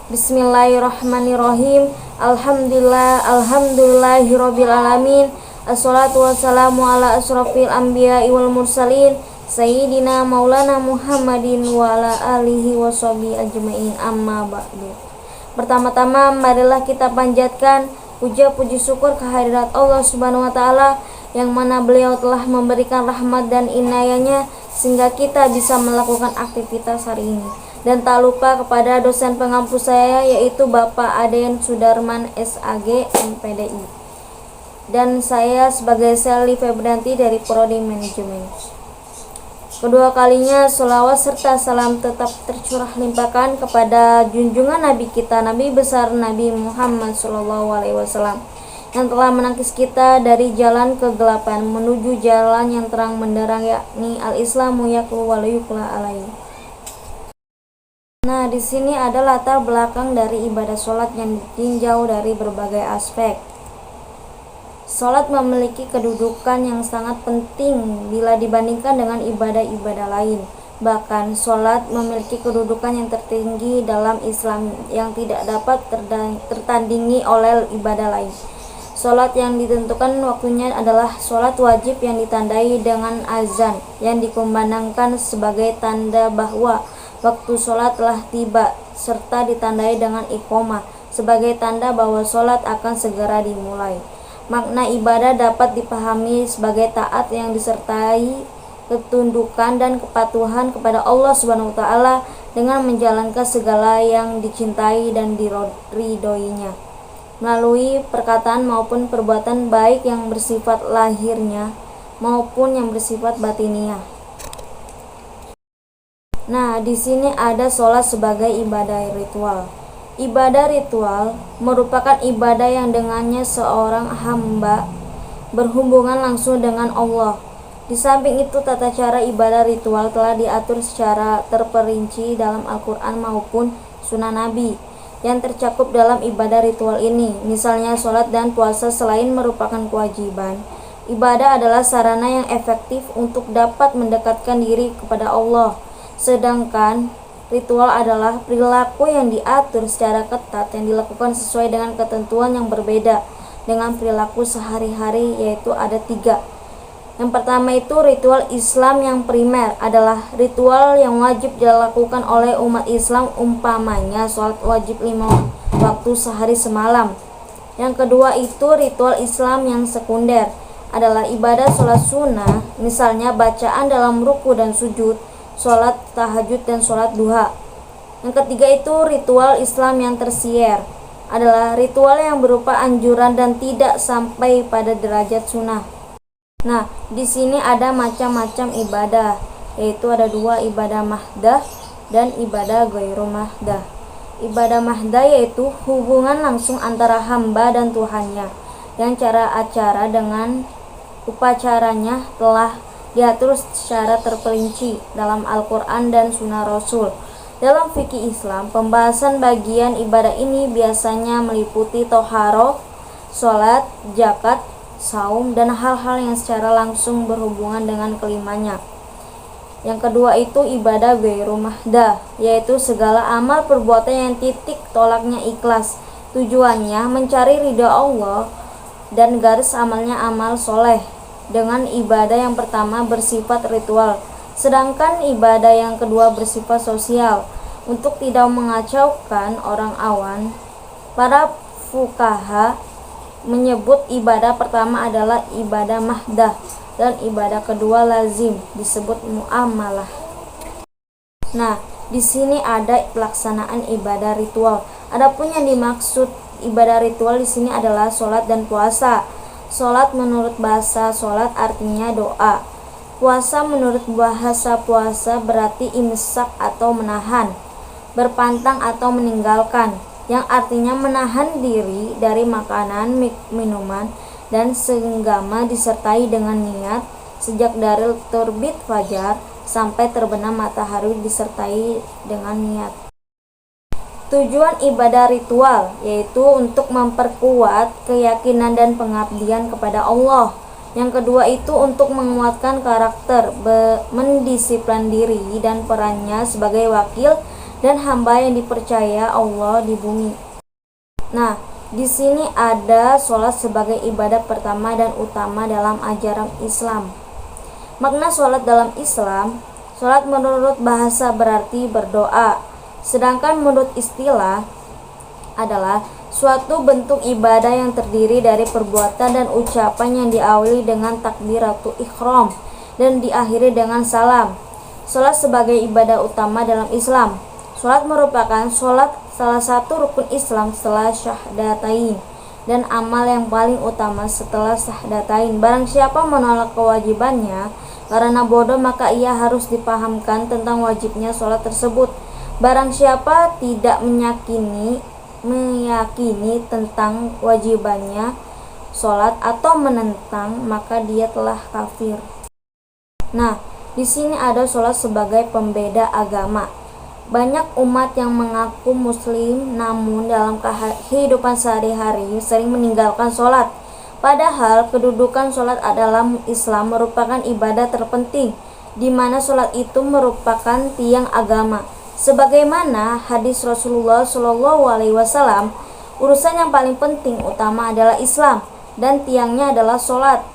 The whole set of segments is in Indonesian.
Bismillahirrahmanirrahim. Alhamdulillahirabbil alamin. Assalatu wassalamu ala asrofil anbiya'i wal mursalin Sayyidina maulana Muhammadin wa ala alihi washabihi ajma'in, amma ba'du. Pertama-tama marilah kita panjatkan puja puji syukur kehadirat Allah Subhanahu wa taala yang mana beliau telah memberikan rahmat dan inayahnya sehingga kita bisa melakukan aktivitas hari ini. Dan tak lupa kepada dosen pengampus saya yaitu Bapak Aden Sudarman SAG MPDI. Dan saya sebagai Sally Febrianti dari Prodi Manajemen. Kedua kalinya sholawat serta salam tetap tercurah limpahkan kepada junjungan Nabi kita, Nabi besar Nabi Muhammad SAW, yang telah menangkis kita dari jalan kegelapan menuju jalan yang terang benderang, yakni al-Islamu yaklu wa la yukla alaihi. Nah, di sini ada latar belakang dari ibadah sholat yang ditinjau dari berbagai aspek. Sholat memiliki kedudukan yang sangat penting bila dibandingkan dengan ibadah-ibadah lain. Bahkan, sholat memiliki kedudukan yang tertinggi dalam Islam yang tidak dapat tertandingi oleh ibadah lain. Sholat yang ditentukan waktunya adalah sholat wajib yang ditandai dengan azan yang dikumandangkan sebagai tanda bahwa waktu sholat telah tiba, serta ditandai dengan iqomah sebagai tanda bahwa sholat akan segera dimulai. Makna ibadah dapat dipahami sebagai taat yang disertai ketundukan dan kepatuhan kepada Allah Subhanahu wa taala dengan menjalankan segala yang dicintai dan diridhoinya melalui perkataan maupun perbuatan baik yang bersifat lahirnya maupun yang bersifat batiniah. Nah, di sini ada sholat sebagai ibadah ritual. Ibadah ritual merupakan ibadah yang dengannya seorang hamba berhubungan langsung dengan Allah. Di samping itu, tata cara ibadah ritual telah diatur secara terperinci dalam Al-Quran maupun Sunnah Nabi yang tercakup dalam ibadah ritual ini. Misalnya, sholat dan puasa selain merupakan kewajiban, ibadah adalah sarana yang efektif untuk dapat mendekatkan diri kepada Allah. Sedangkan ritual adalah perilaku yang diatur secara ketat yang dilakukan sesuai dengan ketentuan yang berbeda dengan perilaku sehari-hari, yaitu ada 3. Yang pertama itu ritual Islam yang primer adalah ritual yang wajib dilakukan oleh umat Islam, umpamanya sholat wajib 5 waktu sehari semalam. Yang kedua itu ritual Islam yang sekunder adalah ibadah sholat sunnah, misalnya bacaan dalam ruku dan sujud, sholat tahajud dan sholat duha. Yang ketiga itu ritual Islam yang tersier adalah ritual yang berupa anjuran dan tidak sampai pada derajat sunnah. Nah, di sini ada macam-macam ibadah, yaitu ada 2, ibadah mahdah dan ibadah ghairu mahdah. Ibadah mahdah yaitu hubungan langsung antara hamba dan Tuhannya, yang cara acara dengan upacaranya telah diatur secara terperinci dalam Al-Quran dan Sunnah Rasul. Dalam fikih Islam, pembahasan bagian ibadah ini biasanya meliputi toharoh, sholat, zakat, saum, dan hal-hal yang secara langsung berhubungan dengan kelimanya. Yang kedua itu ibadah ghairu mahdah, yaitu segala amal perbuatan yang titik tolaknya ikhlas, tujuannya mencari ridha Allah, dan garis amalnya amal soleh. Dengan ibadah yang pertama bersifat ritual, sedangkan ibadah yang kedua bersifat sosial. Untuk tidak mengacaukan orang awam, para fuqaha menyebut ibadah pertama adalah ibadah mahdah dan ibadah kedua lazim disebut muamalah. Nah, di sini ada pelaksanaan ibadah ritual. Adapun yang dimaksud ibadah ritual di sini adalah sholat dan puasa. Sholat menurut bahasa sholat artinya doa. Puasa menurut bahasa puasa berarti imsak atau menahan, berpantang atau meninggalkan, yang artinya menahan diri dari makanan, minuman, dan senggama disertai dengan niat sejak dari terbit fajar sampai terbenam matahari disertai dengan niat. Tujuan ibadah ritual yaitu untuk memperkuat keyakinan dan pengabdian kepada Allah. Yang kedua itu untuk menguatkan karakter, mendisiplin diri dan perannya sebagai wakil dan hamba yang dipercaya Allah di bumi. Nah, di sini ada sholat sebagai ibadah pertama dan utama dalam ajaran Islam. Makna sholat dalam Islam, sholat menurut bahasa berarti berdoa, sedangkan menurut istilah adalah suatu bentuk ibadah yang terdiri dari perbuatan dan ucapan yang diawali dengan takbiratul ihram dan diakhiri dengan salam. Sholat sebagai ibadah utama dalam Islam. Sholat merupakan salah satu rukun Islam setelah syahadatain dan amal yang paling utama setelah syahadatain. Barang siapa menolak kewajibannya karena bodoh, maka ia harus dipahamkan tentang wajibnya sholat tersebut. Barang siapa tidak meyakini tentang wajibannya sholat atau menentang, maka dia telah kafir. Nah, di sini ada sholat sebagai pembeda agama. Banyak umat yang mengaku muslim namun dalam kehidupan sehari-hari sering meninggalkan sholat. Padahal kedudukan sholat dalam Islam merupakan ibadah terpenting, di mana sholat itu merupakan tiang agama. Sebagaimana hadis Rasulullah SAW, urusan yang paling penting utama adalah Islam dan tiangnya adalah sholat,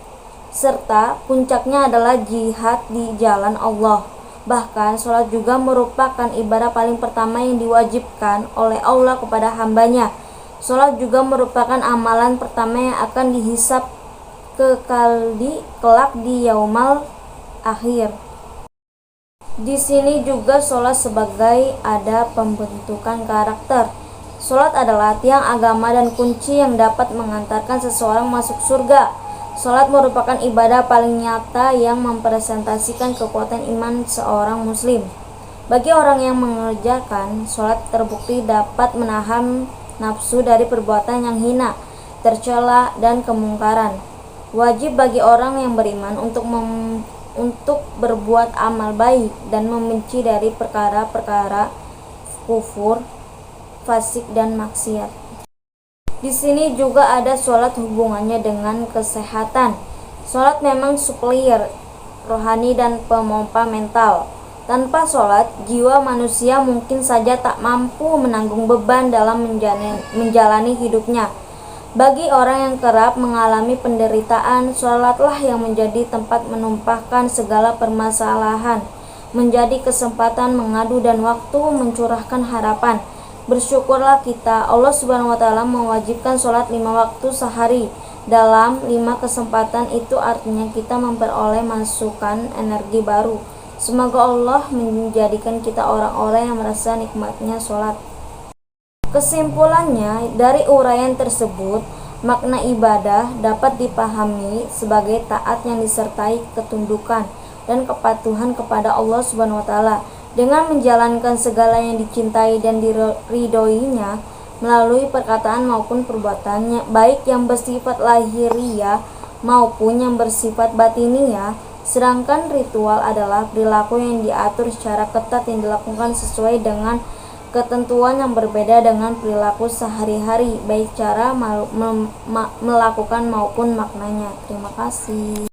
serta puncaknya adalah jihad di jalan Allah. Bahkan sholat juga merupakan ibadah paling pertama yang diwajibkan oleh Allah kepada hambanya. Sholat juga merupakan amalan pertama yang akan dihisab kelak di yaumal akhir. Di sini juga sholat sebagai ada pembentukan karakter. Sholat adalah tiang agama dan kunci yang dapat mengantarkan seseorang masuk surga. Sholat merupakan ibadah paling nyata yang mempresentasikan kekuatan iman seorang muslim. Bagi orang yang mengerjakan sholat, terbukti dapat menahan nafsu dari perbuatan yang hina, tercela, dan kemungkaran. Wajib bagi orang yang beriman untuk berbuat amal baik dan membenci dari perkara-perkara kufur, fasik, dan maksiat. Di sini juga ada sholat hubungannya dengan kesehatan. Sholat memang supplier rohani dan pemompa mental. Tanpa sholat, jiwa manusia mungkin saja tak mampu menanggung beban dalam menjalani hidupnya. Bagi orang yang kerap mengalami penderitaan, sholatlah yang menjadi tempat menumpahkan segala permasalahan, menjadi kesempatan mengadu dan waktu mencurahkan harapan. Bersyukurlah kita, Allah Subhanahu wa Ta'ala mewajibkan sholat 5 waktu sehari. Dalam 5 kesempatan itu artinya kita memperoleh masukan energi baru. Semoga Allah menjadikan kita orang-orang yang merasa nikmatnya sholat. Kesimpulannya, dari uraian tersebut, makna ibadah dapat dipahami sebagai taat yang disertai ketundukan dan kepatuhan kepada Allah Subhanahu wa Ta'ala dengan menjalankan segala yang dicintai dan diridhoinya melalui perkataan maupun perbuatannya, baik yang bersifat lahiriah maupun yang bersifat batiniah. Sedangkan ritual adalah perilaku yang diatur secara ketat yang dilakukan sesuai dengan ketentuan yang berbeda dengan perilaku sehari-hari, baik cara melakukan maupun maknanya. Terima kasih.